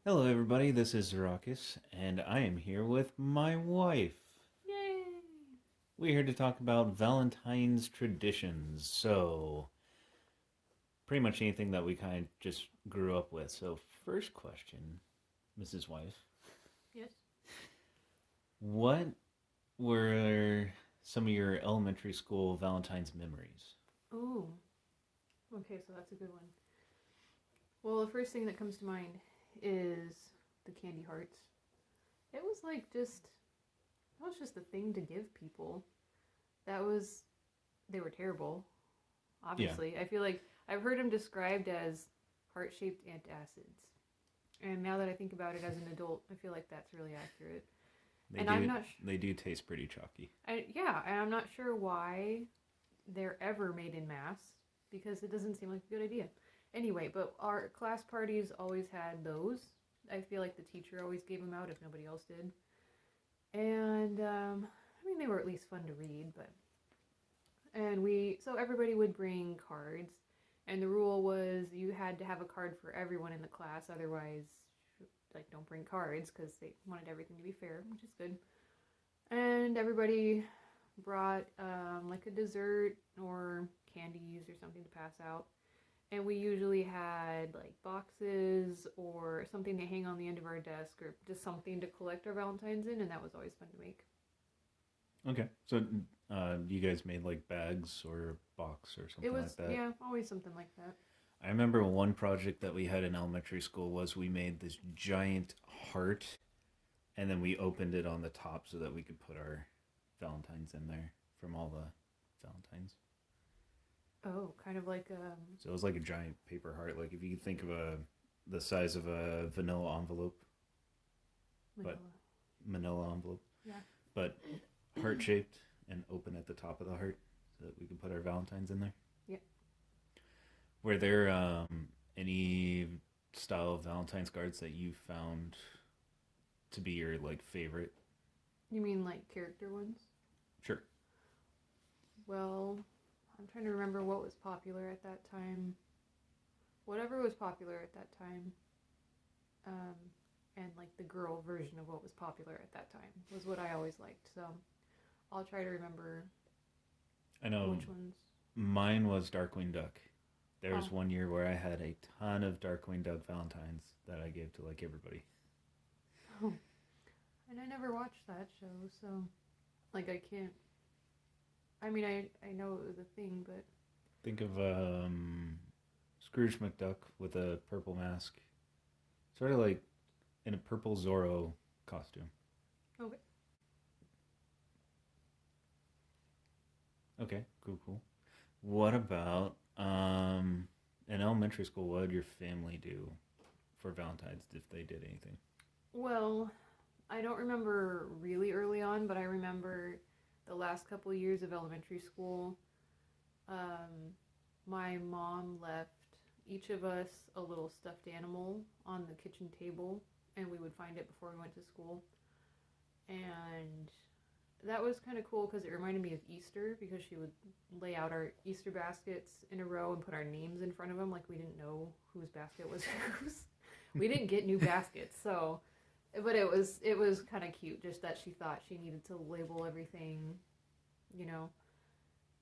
Hello, everybody. This is Zarakis, and I am here with my wife. Yay! We're here to talk about Valentine's traditions. So, pretty much anything that we kind of just grew up with. So, first question, Mrs. Wife, Yes. what were some of your elementary school Valentine's memories? Oh, okay, so that's a good one. Well, the first thing that comes to mind is the candy hearts. It was like that was just a thing to give people. That was, they were terrible, Yeah, obviously. I feel like I've heard them described as heart shaped antacids. And now that I think about it as an adult, I feel like that's really accurate. they And I'm do not, they do taste pretty chalky. yeah, and I'm not sure why they're ever made in mass because it doesn't seem like a good idea. Anyway, but our class parties always had those. I feel like the teacher always gave them out if nobody else did. And I mean, they were at least fun to read, but so everybody would bring cards, and the rule was you had to have a card for everyone in the class. Otherwise, like, don't bring cards because they wanted everything to be fair, which is good. And everybody brought like a dessert or candies or something to pass out. And we usually had like boxes or something to hang on the end of our desk or just something to collect our Valentines in, and that was always fun to make. Okay, so you guys made like bags or a box or It something like was, that? yeah, always something like that. I remember one project that we had in elementary school was we made this giant heart and then we opened it on the top so that we could put our Valentines in there from all the Valentines. Oh, kind of like So it was like a giant paper heart, like if you think of a the size of a vanilla envelope, but Manila. manila envelope, Yeah. but heart shaped and open at the top of the heart so that we could put our Valentines in there. Yeah. Were there any style of Valentine's cards that you found to be your like favorite? You mean like character ones? Sure. Well, I'm trying to remember what was popular at that time. Whatever was popular at that time, um, and like the girl version of what was popular at that time was what I always liked. So I'll try to remember I know which ones. mine was Darkwing Duck. There Oh, was one year where I had a ton of Darkwing Duck Valentines that I gave to like everybody. oh, and I never watched that show, so like I can't. I mean, I know it was a thing, but Think of Scrooge McDuck with a purple mask, sort of like in a purple Zorro costume. okay. Okay, cool, cool. What about in elementary school? What did your family do for Valentine's if they did anything? Well, I don't remember really early on, but I remember the last couple of years of elementary school. Um, my mom left each of us a little stuffed animal on the kitchen table, and we would find it before we went to school. And that was kind of cool because it reminded me of Easter because she would lay out our Easter baskets in a row and put our names in front of them like we didn't know whose basket was whose. We didn't get new baskets, so but it was kind of cute just that she thought she needed to label everything, you know.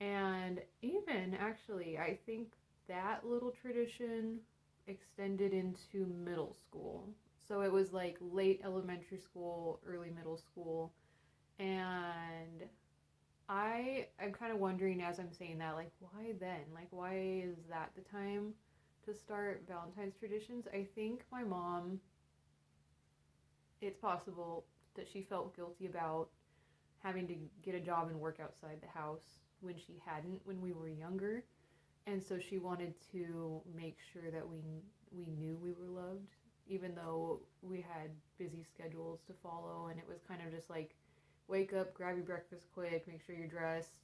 And even actually, I think that little tradition extended into middle school. So it was like late elementary school, early middle school, and I'm kind of wondering as I'm saying that, like, why then? Like, why is that the time to start Valentine's traditions? I think my mom, it's possible that she felt guilty about having to get a job and work outside the house when she hadn't when we were younger. And so she wanted to make sure that we knew we were loved even though we had busy schedules to follow, and it was kind of just like wake up, grab your breakfast quick, make sure you're dressed,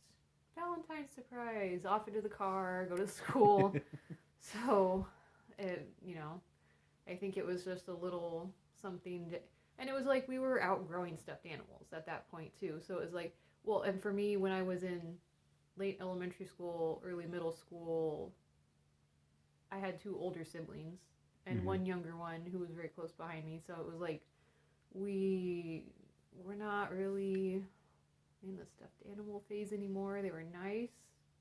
Valentine's surprise, off into the car, go to school. So I think it was just a little something to, and it was like we were outgrowing stuffed animals at that point too. So it was like, well, and for me when I was in late elementary school, early middle school, I had two older siblings, and Mhm. one younger one who was very close behind me. So it was like we were not really in the stuffed animal phase anymore. They were nice,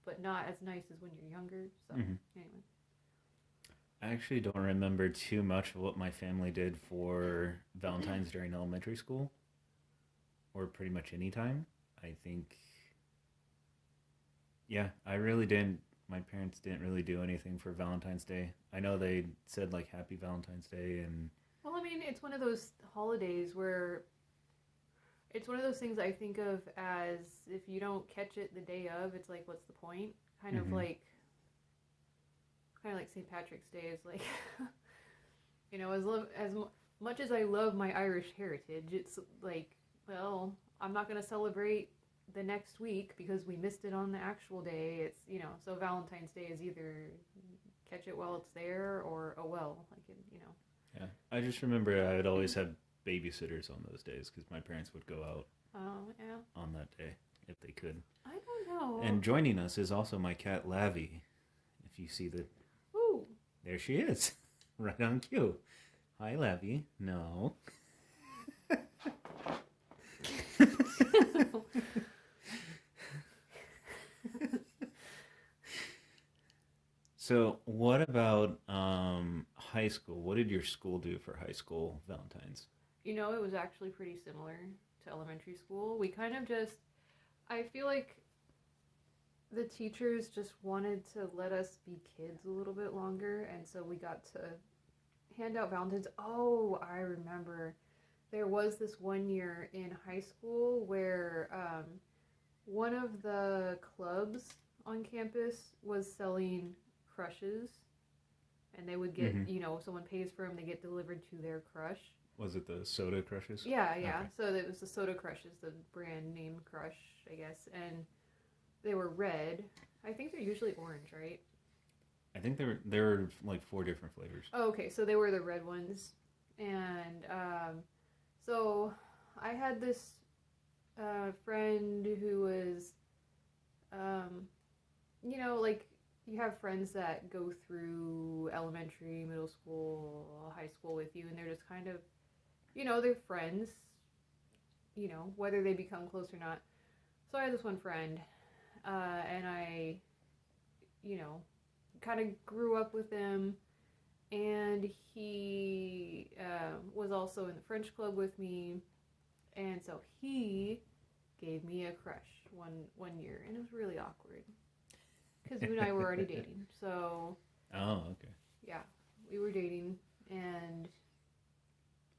but not as nice as when you're younger. So Mhm. anyway. I actually don't remember too much of what my family did for Valentine's during elementary school, or pretty much any time. I think, yeah, I really didn't. My parents didn't really do anything for Valentine's Day. I know they said like Happy Valentine's Day, and Well, I mean, it's one of those holidays where it's one of those things I think of as if you don't catch it the day of, it's like, what's the point? Kind of mhm, like, kind of like St. Patrick's Day is like, as much as I love my Irish heritage, it's like, well, I'm not going to celebrate the next week because we missed it on the actual day. It's, so Valentine's Day is either catch it while it's there or, oh well, yeah. I just remember I would always have babysitters on those days because my parents would go out Oh, yeah. on that day if they could. I don't know. And joining us is also my cat Lavi. If you see the, Ooh. there she is, right on cue. Hi, Lavi. No. So, what about high school? What did your school do for high school Valentine's? It was actually pretty similar to elementary school. We kind of just, I feel like the teachers just wanted to let us be kids a little bit longer, and so we got to hand out Valentine's. Oh, I remember. There was this one year in high school where one of the clubs on campus was selling crushes, and they would get, Mm-hmm. someone pays for them, they get delivered to their crush. Was it the soda crushes? Yeah, yeah. Okay. So it was the Soda Crushes, the brand name Crush, I guess, and they were red. I think they're usually orange, right? I think there were like four different flavors. Oh, okay, so they were the red ones, and so I had this friend who was, um, like you have friends that go through elementary, middle school, high school with you, and they're just kind of, they're friends, whether they become close or not. So I had this one friend, and I, you know, kind of grew up with him, and he was also in the French club with me, and so he gave me a crush one year, and it was really awkward because you and I were already dating. So Oh, okay. yeah, we were dating, and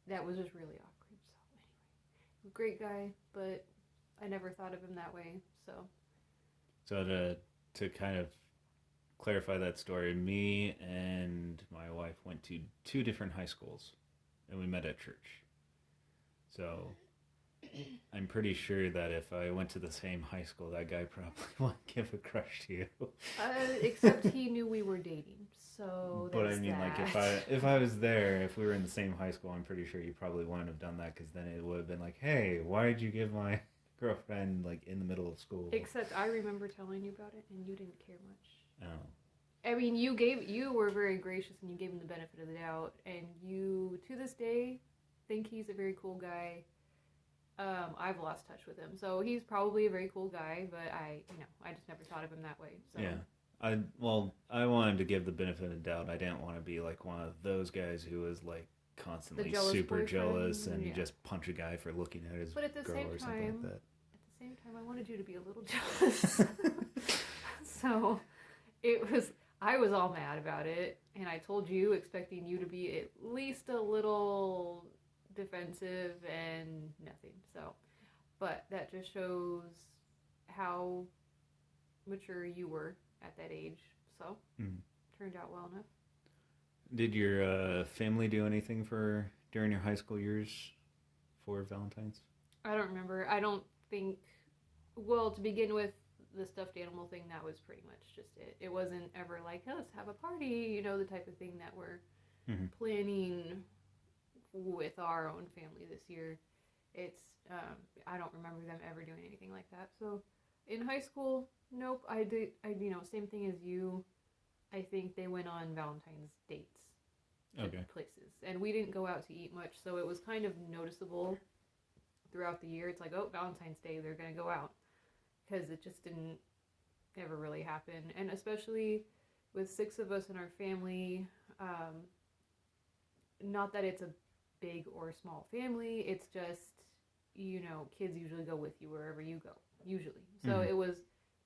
that was just really awkward. So anyway, great guy, but I never thought of him that way. So So to kind of clarify that story, me and my wife went to two different high schools, and we met at church. So I'm pretty sure that if I went to the same high school, that guy probably wouldn't give a crush to you. except he knew we were dating, so But I there's mean, like that. if I was there, if we were in the same high school, I'm pretty sure you probably wouldn't have done that because then it would have been like, hey, why did you give my girlfriend like in the middle of school? Except I remember telling you about it, and you didn't care much. Oh, I mean, you were very gracious, and you gave him the benefit of the doubt, and you to this day think he's a very cool guy. I've lost touch with him, so he's probably a very cool guy, but I just never thought of him that way. So yeah. I wanted to give the benefit of the doubt. I didn't want to be like one of those guys who was like constantly jealous super boyfriend, jealous and yeah. just punch a guy for looking at his But at the girl same or something like time, that. at the same time, I wanted you to be a little jealous. So I was all mad about it, and I told you, expecting you to be at least a little defensive, and nothing. So, but that just shows how mature you were at that age. So, turned out well enough. Did your family do anything for during your high school years for Valentine's? I don't remember. I don't think. Well, to begin with, the stuffed animal thing, that was pretty much just it. It wasn't ever like, hey, let's have a party, the type of thing that we're planning with our own family this year. It's, I don't remember them ever doing anything like that. So in high school, nope, same thing as you. I think they went on Valentine's dates. to Okay. places. And we didn't go out to eat much, so it was kind of noticeable throughout the year. It's like, oh, Valentine's Day, they're going to go out. Because it just didn't ever really happen. And especially with 6 of us in our family, not that it's a big or small family, it's just, kids usually go with you wherever you go, usually. So it was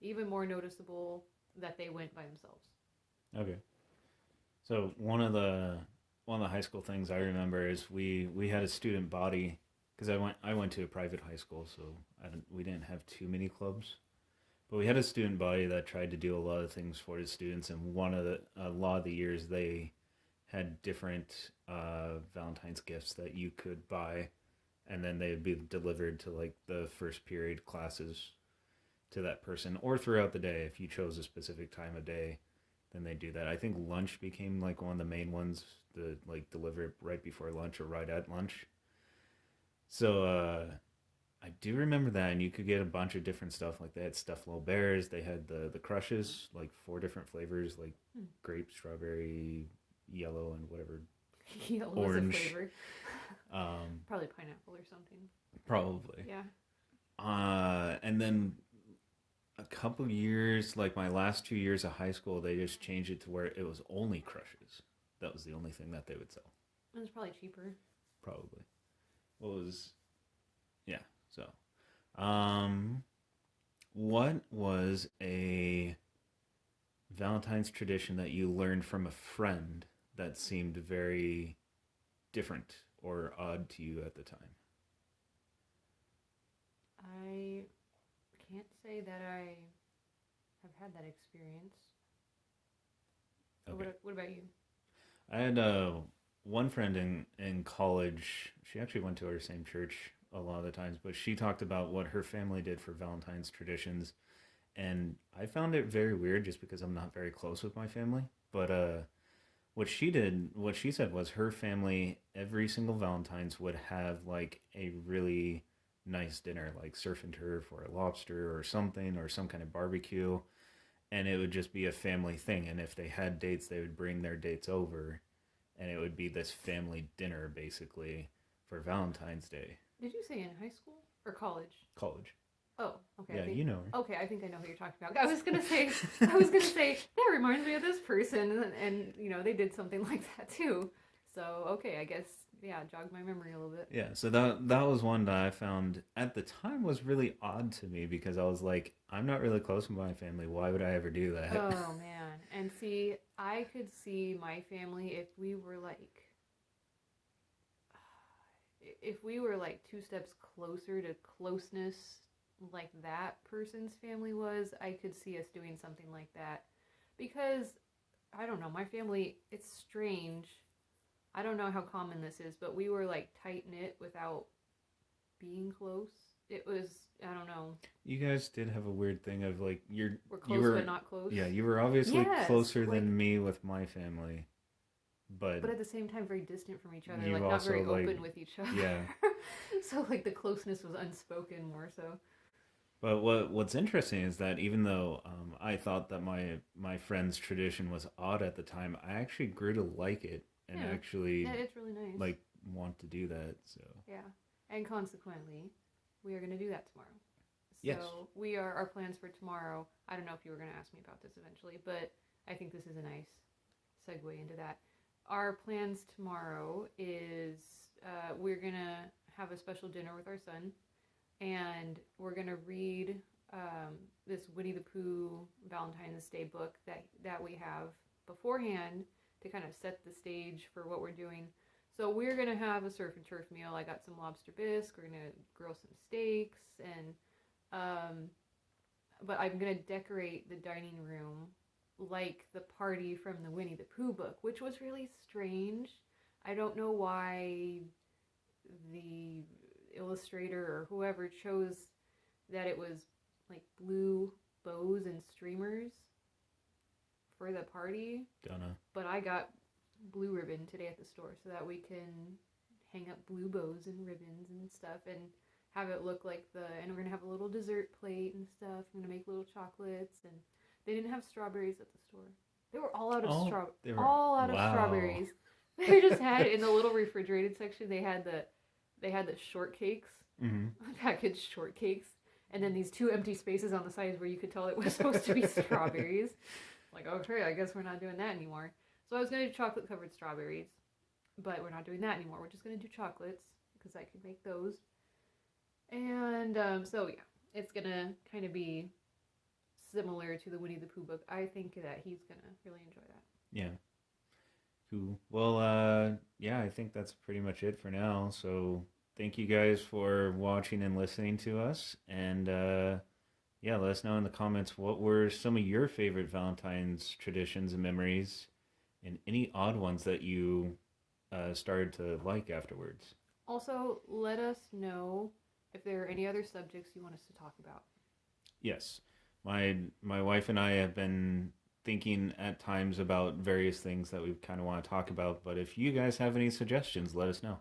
even more noticeable that they went by themselves. Okay. So one of the high school things I remember is we had a student body because I went to a private high school, so we didn't have too many clubs, but we had a student body that tried to do a lot of things for the students, and a lot of the years they had different Valentine's gifts that you could buy, and then they'd be delivered to like the first period classes to that person, or throughout the day if you chose a specific time of day. Then they do that. I think lunch became like one of the main ones to like deliver it right before lunch or right at lunch. So I do remember that, and you could get a bunch of different stuff. Like they had stuffed little bears. They had the crushes, like 4 different flavors, like grape, strawberry, yellow, and whatever Yellow orange. is a flavor. Um, Probably pineapple or something. Probably. Yeah. And then a couple years, like my last 2 years of high school, they just changed it to where it was only crushes. That was the only thing that they would sell. It was probably cheaper. Probably. What was, yeah. So, um, what was a Valentine's tradition that you learned from a friend that seemed very different or odd to you at the time? I can't say that I have had that experience. Okay. What about you? I had one friend in college. She actually went to our same church a lot of the times, but she talked about what her family did for Valentine's traditions, and I found it very weird just because I'm not very close with my family. But what she said was her family every single Valentine's would have like a really nice dinner, like surf and turf or a lobster or something or some kind of barbecue, and it would just be a family thing. And if they had dates, they would bring their dates over, and it would be this family dinner basically for Valentine's Day. Did you say in high school or college? College. Oh, okay. Yeah, you know her. Okay, I think I know who you're talking about. I was gonna say that reminds me of this person, and they did something like that too. So okay, I guess jogged my memory a little bit. Yeah, so that was one that I found at the time was really odd to me because I was like, I'm not really close with my family. Why would I ever do that? Oh man, and see, I could see my family if we were like 2 steps closer to closeness like that person's family was, I could see us doing something like that. Because, I don't know, my family, it's strange. I don't know how common this is, but we were like tight-knit without being close. It was, I don't know. You guys did have a weird thing of like we're close but not close. Yeah, you were obviously closer like, than me with my family. But at the same time very distant from each other, you like not also, very like, open with each other. Yeah. So like the closeness was unspoken more so. But what's interesting is that even though I thought that my friend's tradition was odd at the time, I actually grew to like it and actually it's really nice. like want to do that. So yeah, and consequently, we are going to do that tomorrow. So yes. Our plans for tomorrow. I don't know if you were going to ask me about this eventually, but I think this is a nice segue into that. Our plans tomorrow is we're going to have a special dinner with our son, and we're going to read this Winnie the Pooh Valentine's Day book that we have beforehand to kind of set the stage for what we're doing. So we're going to have a surf and turf meal. I got some lobster bisque. We're going to grill some steaks, and but I'm going to decorate the dining room like the party from the Winnie the Pooh book, which was really strange. I don't know why the illustrator or whoever chose that it was like blue bows and streamers for the party. Don't know. But I got blue ribbon today at the store so that we can hang up blue bows and ribbons and stuff and have it look like and we're going to have a little dessert plate and stuff. I'm going to make little chocolates, and they didn't have strawberries at the store. They were all out of strawberries. They just had in the little refrigerated section. They had the shortcakes, Mm-hmm. packaged shortcakes, and then these two empty spaces on the sides where you could tell it was supposed to be strawberries. Like, okay, I guess we're not doing that anymore. So I was gonna do chocolate covered strawberries, but we're not doing that anymore. We're just gonna do chocolates because I can make those. And so yeah, it's gonna kind of be similar to the Winnie the Pooh book. I think that he's gonna really enjoy that. Yeah. Cool. Well, yeah, I think that's pretty much it for now. So thank you guys for watching and listening to us. And yeah, let us know in the comments what were some of your favorite Valentine's traditions and memories, and any odd ones that you started to like afterwards. Also, let us know if there are any other subjects you want us to talk about. Yes, my wife and I have been thinking at times about various things that we kind of want to talk about. But if you guys have any suggestions, let us know.